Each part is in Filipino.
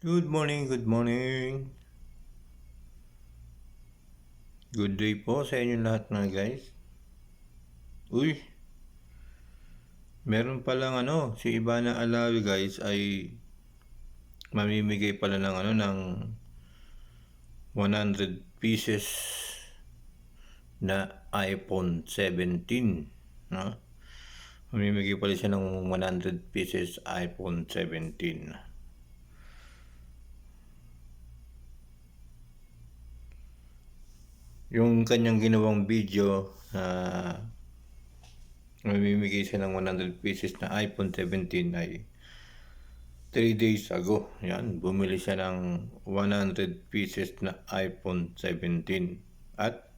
Good morning, good morning. Good day po sa inyo lahat mga guys. Uy, meron palang si Ivana Alawi guys ay mamimigay pala ng 100 pieces na iPhone 17, no? Mamimigay pala siya ng 100 pieces iPhone 17. Yung kanyang ginawang video mamimigay siya ng 100 pieces na iPhone 17 ay 3 days ago. Yan, bumili siya ng 100 pieces na iPhone 17 at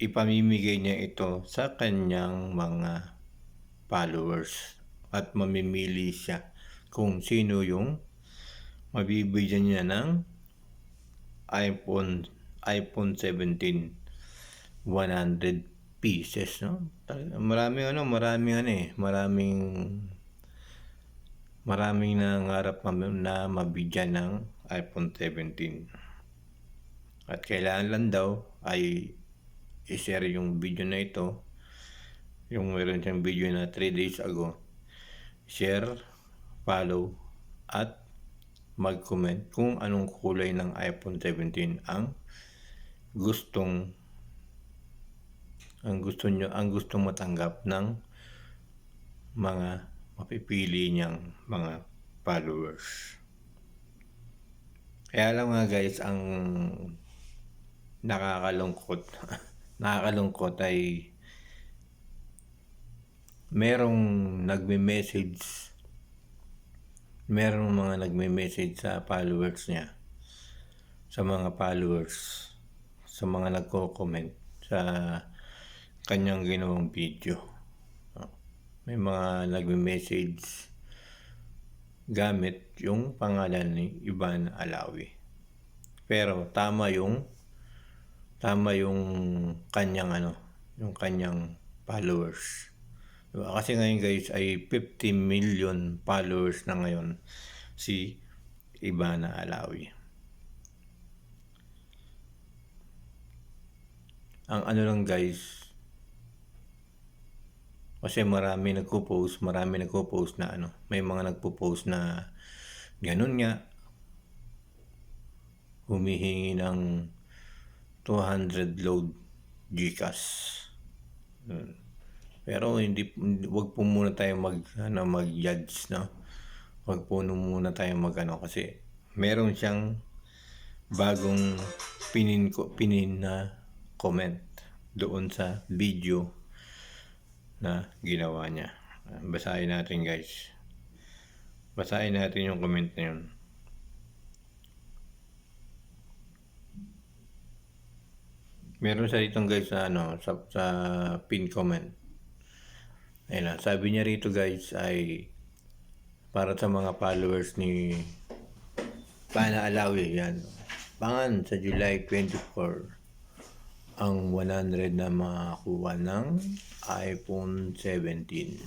ipamimigay niya ito sa kanyang mga followers at mamimili siya kung sino yung mabibigyan niya ng iPhone 17 100 pieces, no? Maraming nangarap na mabigyan ng iPhone 17. At kailangan lang daw ay i-share yung video na ito. Yung meron siyang video na 3 days ago. Share, follow, at mag-comment kung anong kulay ng iPhone 17 ang gustong matanggap ng mga mapipili niyang mga followers. Kaya lang mga guys, ang nakakalungkot ay merong mga nagme-message sa followers niya, sa mga nagko-comment sa kanyang ginawang video. May mga nagme-message gamit yung pangalan ni Ivana Alawi. Pero tama yung kanyang yung kanyang followers. Diba? Kasi ngayon guys ay 50 million followers na ngayon si Ivana Alawi. Ang lang guys, kasi marami nagpo-post na may mga nagpo-post na ganun nga, humihingi ng 200 load GCash. Pero wag po muna tayo mag-judge, no? Wag po muna tayo kasi meron siyang bagong pinin na comment doon sa video na ginawa niya. Basahin natin guys. Basahin natin yung comment na yun. Meron sa ditong guys sa pin comment. Ayun, sabi niya rito guys ay para sa mga followers ni Ivana Alawi, yan. Pangan sa July 24 ang 100 na makakuha ng iPhone 17.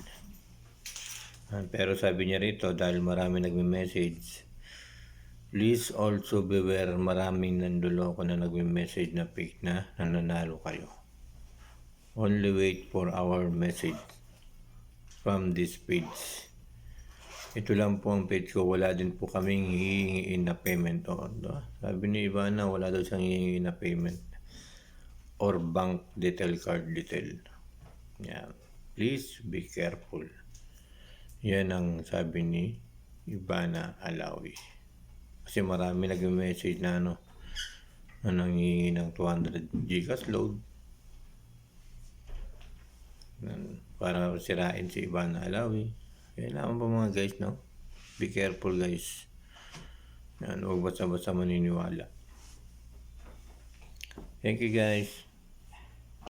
Pero sabi niya rito, dahil marami nagme-message, please also beware, maraming nanduloko na nagme-message na fake na nananalo kayo. Only wait for our message from this page. Ito lang po ang page ko, wala din po kaming hihingiin na payment. Sabi ni Ivana, wala daw siyang hihingiin na payment or bank detail, card detail. Yeah. Please be careful. Yan ang sabi ni Ivana Alawi. Kasi marami nag-message na nanghihingi ng 200 GCash load para sirain si Ivana Alawi. Kailangan pa mga guys, no? Be careful guys. Yan, huwag basta-basta maniniwala. Thank you guys.